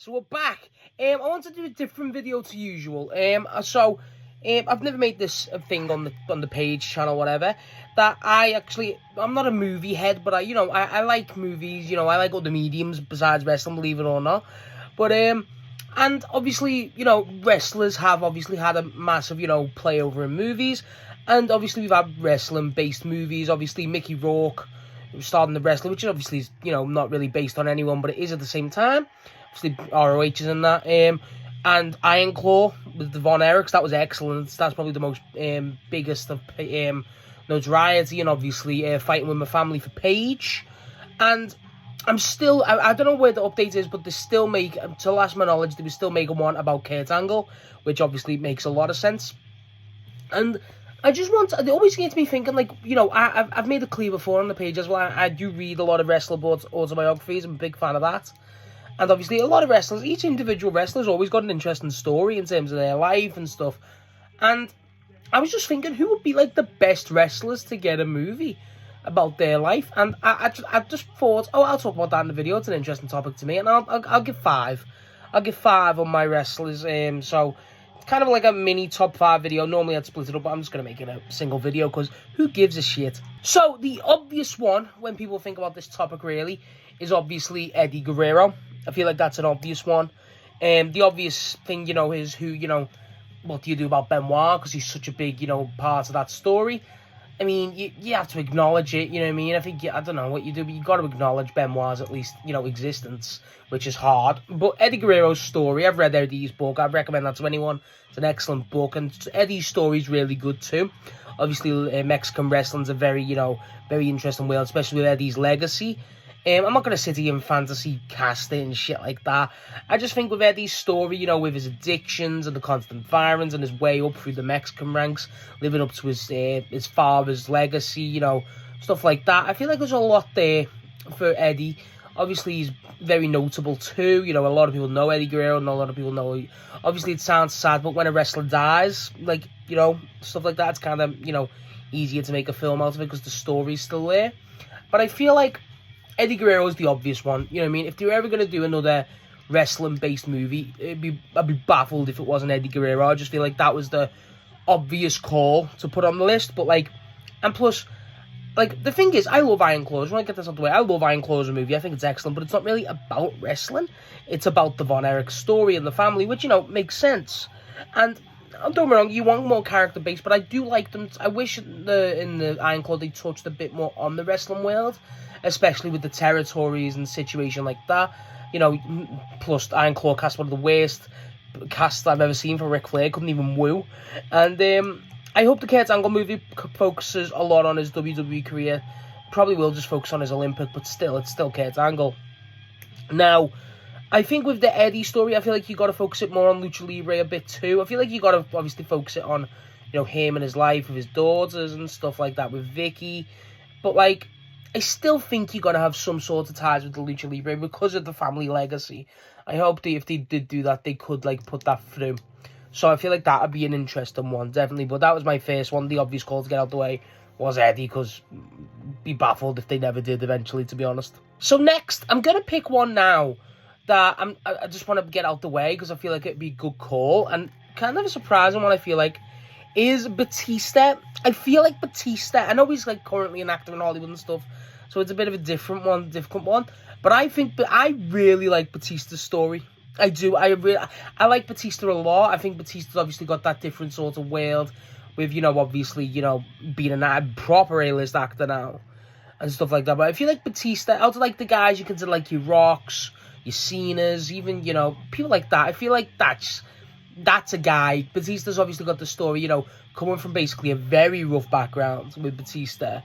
So we're back. I want to do a different video to usual. I've never made this a thing on the Paige channel, whatever. That I'm not a movie head, but I like movies. I like other mediums besides wrestling, believe it or not. But and obviously, wrestlers have obviously had a massive, play over in movies, and obviously we've had wrestling-based movies. Obviously, Mickey Rourke starting the wrestler, which obviously is not really based on anyone, but it is at the same time. Obviously, ROH is in that. And Iron Claw with the Von Erichs, that was excellent. That's probably the most biggest of notoriety, and obviously Fighting With My Family for Paige. And I'm still, I don't know where the update is, but they still make, to last my knowledge, they were still making one about Kurt Angle, which obviously makes a lot of sense. And I just want, it always gets me thinking, like, I've made it clear before on the page as well, I do read a lot of wrestler boards, autobiographies, I'm a big fan of that. And obviously a lot of wrestlers, each individual wrestler's always got an interesting story in terms of their life and stuff. And I was just thinking, who would be, like, the best wrestlers to get a movie about their life? And I just thought, I'll talk about that in the video, it's an interesting topic to me, and I'll give 5. I'll give 5 on my wrestlers, so it's kind of like a mini top 5 video. Normally I'd split it up, but I'm just going to make it a single video, because who gives a shit? So, the obvious one, when people think about this topic really, is obviously Eddie Guerrero. I feel like that's an obvious one. The obvious thing, is who, what do you do about Benoit? Because he's such a big, part of that story. I mean, you have to acknowledge it, you know what I mean? I think, I don't know what you do, but you got to acknowledge Benoit's at least, existence, which is hard. But Eddie Guerrero's story, I've read Eddie's book, I'd recommend that to anyone. It's an excellent book, and Eddie's story is really good too. Obviously, Mexican wrestling's a very, very interesting world, especially with Eddie's legacy. I'm not going to sit here and fantasy cast it and shit like that. I just think with Eddie's story, with his addictions and the constant violence and his way up through the Mexican ranks, living up to his father's legacy, stuff like that. I feel like there's a lot there for Eddie. Obviously, he's very notable too. A lot of people know Eddie Guerrero, and a lot of people know... Obviously, it sounds sad, but when a wrestler dies, like, stuff like that, it's kind of, easier to make a film out of it because the story's still there. But I feel like Eddie Guerrero is the obvious one. You know what I mean? If they were ever going to do another wrestling-based movie, I'd be baffled if it wasn't Eddie Guerrero. I just feel like that was the obvious call to put on the list. But, and plus, the thing is, I love Iron Claws. When I get this out of the way, I love Iron Claws, a movie. I think it's excellent, but it's not really about wrestling. It's about the Von Erich story and the family, which, makes sense. And don't get me wrong, you want more character-based, but I do like them. I wish in the Iron Claw they touched a bit more on the wrestling world, especially with the territories and situation like that. Plus Iron Claw cast one of the worst casts I've ever seen for Ric Flair. Couldn't even woo. And I hope the Kurt Angle movie focuses a lot on his WWE career. Probably will just focus on his Olympic, but still, it's still Kurt Angle. Now, I think with the Eddie story, I feel like you got to focus it more on Lucha Libre a bit too. I feel like you got to obviously focus it on, him and his life with his daughters and stuff like that with Vicky. But I still think you got to have some sort of ties with the Lucha Libre because of the family legacy. I hope that if they did do that, they could put that through. So I feel like that would be an interesting one, definitely. But that was my first one. The obvious call to get out the way was Eddie, because be baffled if they never did eventually, to be honest. So next, I'm going to pick one now that I just want to get out the way because I feel like it'd be a good call. And kind of a surprising one, I feel like, is Batista. I feel like Batista, I know he's currently an actor in Hollywood and stuff, so it's a bit of a difficult one. But I really like Batista's story. I do. I like Batista a lot. I think Batista's obviously got that different sort of world with, obviously, being a proper A-list actor now and stuff like that. But I feel like Batista, out of the guys you consider your Rocks, your Cenas, even, people like that, I feel like that's a guy. Batista's obviously got the story, coming from basically a very rough background with Batista.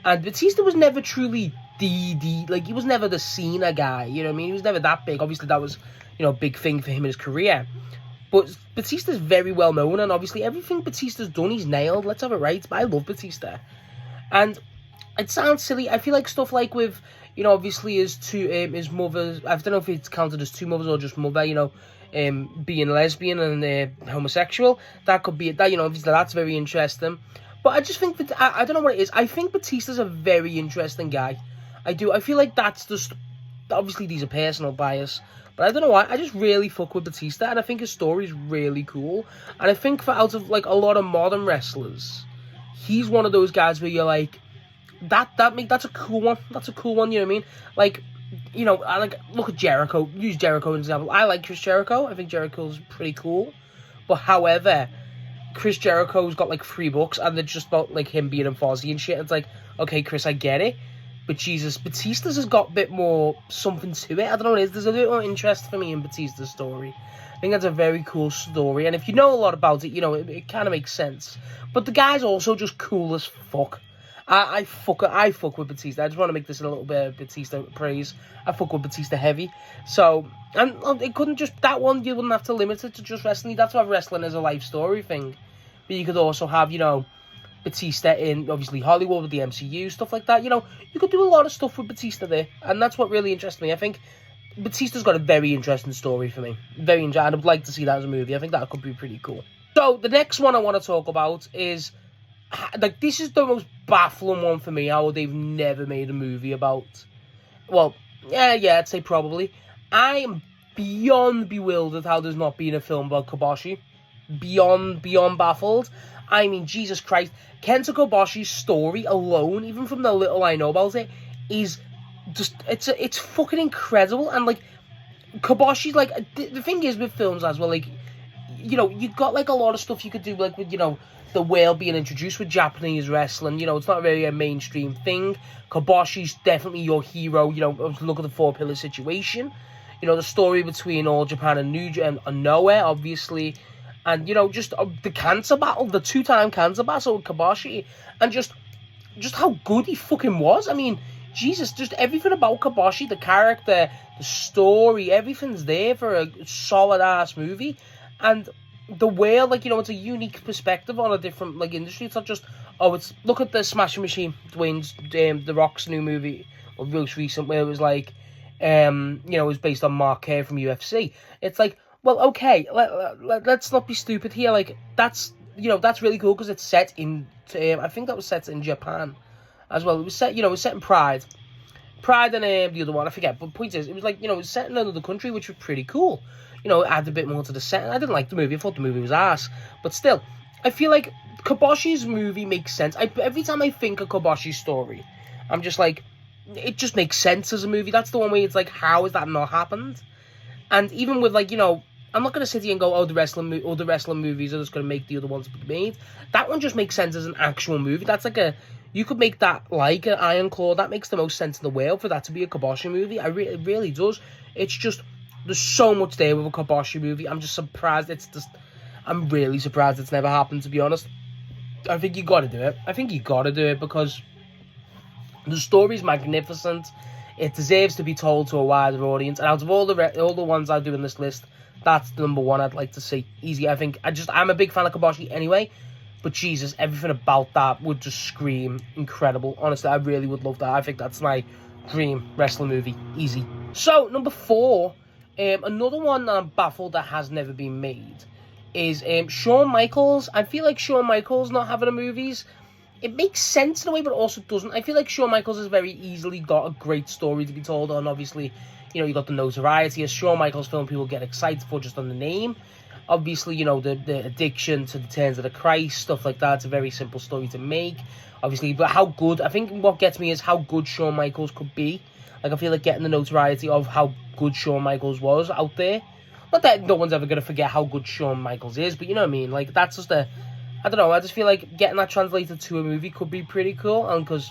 And Batista was never truly he was never the Cena guy, you know what I mean? He was never that big. Obviously, that was, a big thing for him in his career. But Batista's very well known, and obviously everything Batista's done, he's nailed. Let's have it right. But I love Batista. And it sounds silly. I feel like stuff with, obviously his mother, I don't know if it's counted as two mothers or just mother, being lesbian and homosexual. That could be, obviously that's very interesting. But I just think, I don't know what it is. I think Batista's a very interesting guy. I do. I feel like that's just obviously these are personal bias, but I don't know why, I just really fuck with Batista, and I think his story is really cool. And I think for out of like a lot of modern wrestlers, he's one of those guys where you're like, that's a cool one. That's a cool one. You know what I mean? Like, you know, I like look at Jericho. Use Jericho as an example. I like Chris Jericho. I think Jericho's pretty cool. But however, Chris Jericho's got like 3 books, and they're just about like him being in Fozzy and shit. It's like, okay, Chris, I get it. But Jesus, Batista's has got a bit more something to it. I don't know what it is. There's a bit more interest for me in Batista's story. I think that's a very cool story. And if you know a lot about it, you know, it kind of makes sense. But the guy's also just cool as fuck. I fuck with Batista. I just want to make this a little bit of Batista praise. I fuck with Batista heavy. So, and it couldn't just, that one, you wouldn't have to limit it to just wrestling. That's why wrestling is a life story thing. But you could also have, you know, Batista in, obviously, Hollywood with the MCU, stuff like that. You know, you could do a lot of stuff with Batista there. And that's what really interests me. I think Batista's got a very interesting story for me. Very interesting. And I would like to see that as a movie. I think that could be pretty cool. So, the next one I want to talk about is, like, this is the most baffling one for me, how they've never made a movie about. Well, yeah, I'd say probably. I am beyond bewildered how there's not been a film about Kobashi. Beyond baffled. I mean, Jesus Christ. Kenta Kobashi's story alone, even from the little I know about it, is just, it's fucking incredible. And, like, Kobashi, like, the thing is with films as well, like, you know, you've got, like, a lot of stuff you could do, like, with, you know, the whale being introduced with Japanese wrestling. You know, it's not really a mainstream thing. Kobashi's definitely your hero. You know, look at the 4 pillar situation. You know, the story between All Japan and Noah, obviously. And, you know, just the cancer battle, the 2-time cancer battle with Kobashi. And just how good he fucking was. I mean, Jesus, just everything about Kobashi, the character, the story, everything's there for a solid-ass movie. And the whale, like, you know, it's a unique perspective on a different, like, industry. It's not just, it's, look at the Smashing Machine, Dwayne's, The Rock's new movie, or most recent, where it was like, you know, it was based on Mark Kerr from UFC. It's like, well, okay, let's not be stupid here. Like, that's, you know, that's really cool because it's set in, I think that was set in Japan as well. It was set, you know, it was set in Pride and the other one, I forget. But the point is, it was like, you know, it was set in another country, which was pretty cool. You know, add a bit more to the set. I didn't like the movie. I thought the movie was ass. But still, I feel like Kobashi's movie makes sense. Every time I think of Kobashi's story, I'm just like, it just makes sense as a movie. That's the one way it's like, how has that not happened? And even with, like, you know, I'm not going to sit here and go, the wrestling movies are just going to make the other ones made. That one just makes sense as an actual movie. That's like you could make that like an Iron Claw. That makes the most sense in the world for that to be a Kobashi movie. It really does. It's just, there's so much there with a Kobashi movie. I'm just surprised I'm really surprised it's never happened, to be honest. I think you got to do it. Because the story's magnificent. It deserves to be told to a wider audience. And out of all the ones I do in this list, that's the number one I'd like to see. Easy, I think. I'm a big fan of Kobashi anyway. But Jesus, everything about that would just scream incredible. Honestly, I really would love that. I think that's my dream wrestling movie. Easy. So, number 4, another one that I'm baffled that has never been made is Shawn Michaels. I feel like Shawn Michaels not having a movies, it makes sense in a way, but also doesn't. I feel like Shawn Michaels has very easily got a great story to be told, and obviously, you know, you got the notoriety. A Shawn Michaels film people get excited for just on the name. Obviously, you know, the addiction to the turns of the Christ, stuff like that. It's a very simple story to make, obviously. But how good, I think what gets me is how good Shawn Michaels could be. Like, I feel like getting the notoriety of how good Shawn Michaels was out there. Not that no one's ever going to forget how good Shawn Michaels is, but you know what I mean? Like, that's just I don't know, I just feel like getting that translated to a movie could be pretty cool. And because,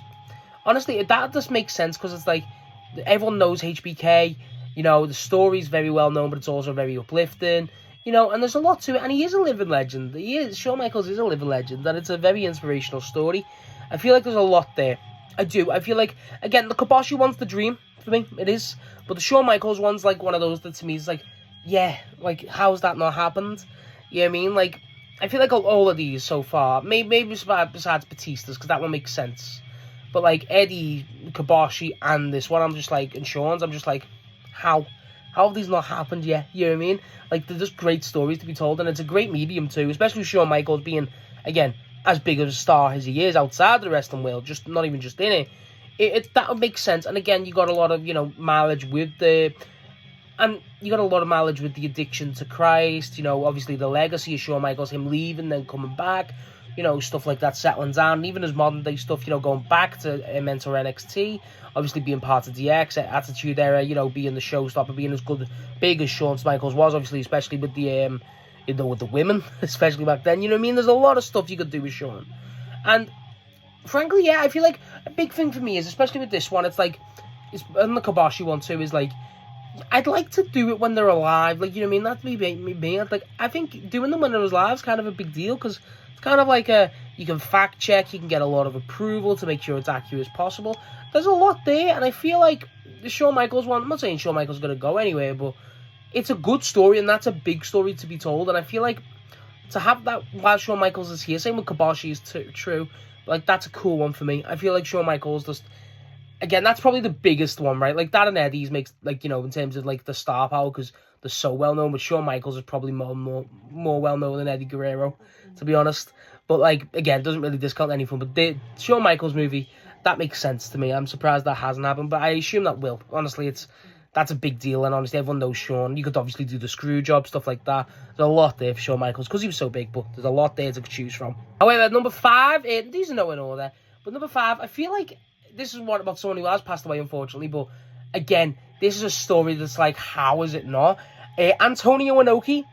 honestly, that just makes sense, because it's like, everyone knows HBK, you know, the story's very well known, but it's also very uplifting. You know, and there's a lot to it, and he is a living legend. Shawn Michaels is a living legend, and it's a very inspirational story. I feel like there's a lot there. I do. I feel like, again, the Kobashi one's the dream for me. It is. But the Shawn Michaels one's like one of those that to me is like, yeah, like, how's that not happened? You know what I mean? Like, I feel like all of these so far, maybe besides Batista's, because that one makes sense. But like Eddie, Kobashi, and this one, I'm just like, and Shawn's, I'm just like, how? How have these not happened yet? You know what I mean? Like, they're just great stories to be told, and it's a great medium too, especially Shawn Michaels being, again, as big of a star as he is outside the wrestling world, just not even just in it. that would make sense. And again, you got a lot of, you know, mileage with the... And you got a lot of mileage with the addiction to Christ, you know, obviously the legacy of Shawn Michaels, him leaving, then coming back, you know, stuff like that settling down, and even his modern day stuff, you know, going back to mentor NXT, obviously being part of DX, Attitude Era, you know, being the showstopper, being as good, big as Shawn Michaels was, obviously, especially with the, you know, with the women, especially back then, you know what I mean? There's a lot of stuff you could do with Shawn. And frankly, yeah, I feel like a big thing for me is, especially with this one, it's like, and the Kobashi one too, is like, I'd like to do it when they're alive, like, you know what I mean? That's me. Like, I think doing them when they're alive is kind of a big deal, because it's kind of like you can fact check, you can get a lot of approval to make sure it's accurate as possible. There's a lot there, and I feel like the Shawn Michaels one, I'm not saying Shawn Michaels is going to go anywhere, but it's a good story, and that's a big story to be told, and I feel like to have that while Shawn Michaels is here, same with Kobashi is true, but like, that's a cool one for me. I feel like Shawn Michaels just... Again, that's probably the biggest one, right? Like, that and Eddie's makes, like, you know, in terms of, like, the star power, because they're so well-known, but Shawn Michaels is probably more well-known than Eddie Guerrero, to be honest. But, like, again, doesn't really discount anything, but the Shawn Michaels movie, that makes sense to me. I'm surprised that hasn't happened, but I assume that will. Honestly, that's a big deal, and honestly, everyone knows Shawn. You could obviously do the screw job, stuff like that. There's a lot there for Shawn Michaels, because he was so big, but there's a lot there to choose from. However, number 5, these are no in order, but number 5, I feel like this is one about someone who has passed away, unfortunately, but again, this is a story that's like, how is it not? Antonio Inoki.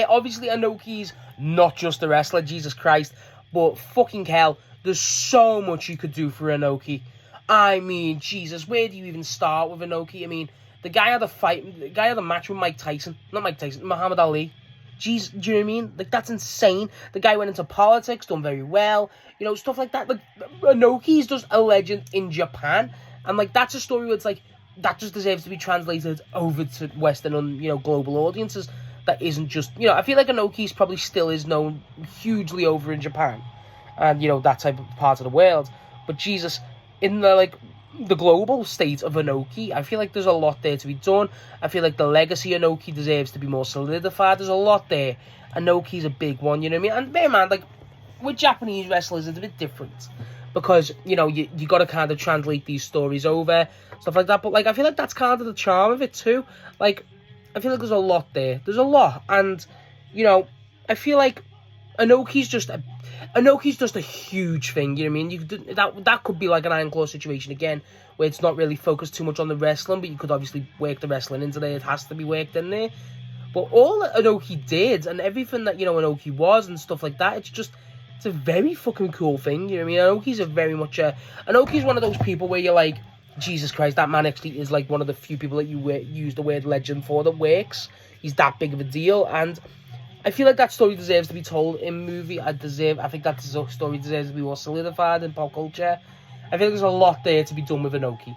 Obviously, Inoki's not just a wrestler, Jesus Christ, but fucking hell, there's so much you could do for Inoki. I mean, Jesus, where do you even start with Inoki? I mean, the guy had a match with Muhammad Ali. Jeez, do you know what I mean? Like, that's insane. The guy went into politics, done very well. You know, stuff like that. Like, Inoki's just a legend in Japan. And, like, that's a story where it's like, that just deserves to be translated over to Western and, you know, global audiences. That isn't just, you know, I feel like Inoki's probably still is known hugely over in Japan. And, you know, that type of part of the world. But, Jesus, in the, like, the global state of Inoki, I feel like there's a lot there to be done. I feel like the legacy of Inoki deserves to be more solidified. There's a lot there. Inoki's a big one, you know what I mean? And bear in mind, like, with Japanese wrestlers, it's a bit different. Because, you know, you got to kind of translate these stories over, stuff like that. But, like, I feel like that's kind of the charm of it, too. Like, I feel like there's a lot there. There's a lot. And, you know, I feel like Inoki's just a huge thing, you know what I mean? You could that could be like an Iron Claw situation again, where it's not really focused too much on the wrestling, but you could obviously work the wrestling into there. It has to be worked in there. But all that Inoki did, and everything that, you know, Inoki was and stuff like that, it's a very fucking cool thing, you know what I mean? Inoki's one of those people where you're like, Jesus Christ, that man actually is like one of the few people that you use the word legend for that works. He's that big of a deal, and I feel like that story deserves to be told in movie. I think that story deserves to be more solidified in pop culture. I feel like there's a lot there to be done with Inoki.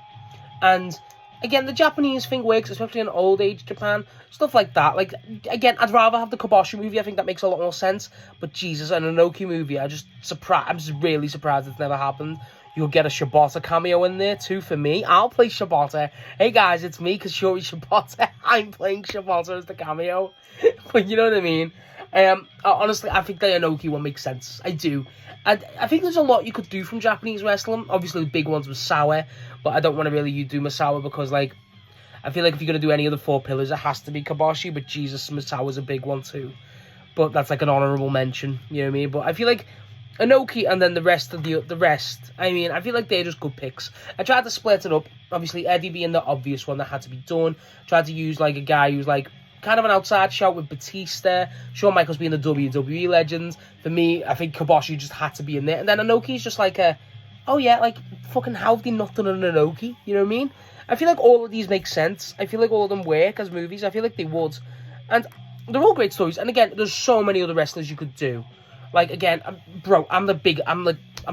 And, again, the Japanese thing works, especially in old age Japan. Stuff like that. Like, again, I'd rather have the Kobashi movie. I think that makes a lot more sense. But, Jesus, an Inoki movie, I'm just really surprised it's never happened. You'll get a Shibata cameo in there, too, for me. I'll play Shibata. Hey, guys, it's me, Kashori Shibata. I'm playing Shibata as the cameo. But you know what I mean? Honestly, I think the Inoki one makes sense. I do. I think there's a lot you could do from Japanese wrestling. Obviously, the big ones was Sawa, but I don't want to really do Misawa because, like, I feel like if you're going to do any of the 4 pillars, it has to be Kobashi, but Jesus, Misawa's a big one too. But that's like an honourable mention, you know what I mean? But I feel like Inoki and then the rest, I mean, I feel like they're just good picks. I tried to split it up, obviously Eddie being the obvious one that had to be done. Tried to use, like, a guy who's, like, kind of an outside shout with Batista. Shawn Michaels being the WWE legend. For me, I think Kobashi just had to be in there. And then Inoki's just like oh yeah, like, fucking how have they not done an Inoki? You know what I mean? I feel like all of these make sense. I feel like all of them work as movies. I feel like they would. And they're all great stories. And again, there's so many other wrestlers you could do. Like, again, bro, I'm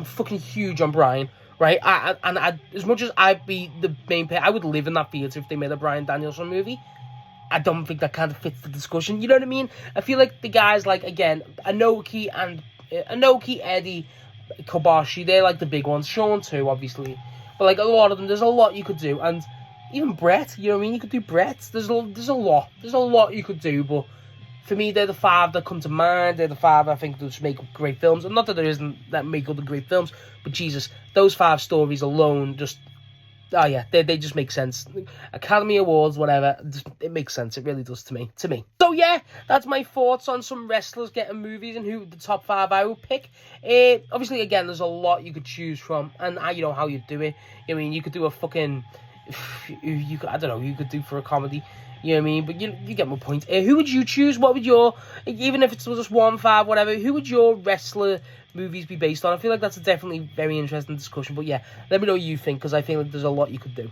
fucking huge on Bryan, right? As much as I'd be the main player, I would live in that theatre if they made a Bryan Danielson movie. I don't think that kind of fits the discussion. You know what I mean? I feel like the guys like, again, Inoki, Eddie, Kobashi, they're like the big ones. Shawn too, obviously. But like a lot of them, there's a lot you could do. And even Brett, you know what I mean? You could do Brett. There's a lot you could do. But for me, they're the 5 that come to mind. They're the 5 I think that just make great films. And not that there isn't that make other great films. But Jesus, those 5 stories alone just oh yeah, they just make sense. Academy Awards, whatever, it makes sense. It really does to me. So yeah, that's my thoughts on some wrestlers getting movies and who the top 5 I would pick. Obviously, again, there's a lot you could choose from, and you know how you do it. I mean, you could do a fucking, I don't know, you could do for a comedy. You know what I mean? But you get my point. Who would you choose? What would your, even if it's just 1, 5, whatever, who would your wrestler movies be based on? I feel like that's a definitely very interesting discussion. But yeah, let me know what you think, because I feel like there's a lot you could do.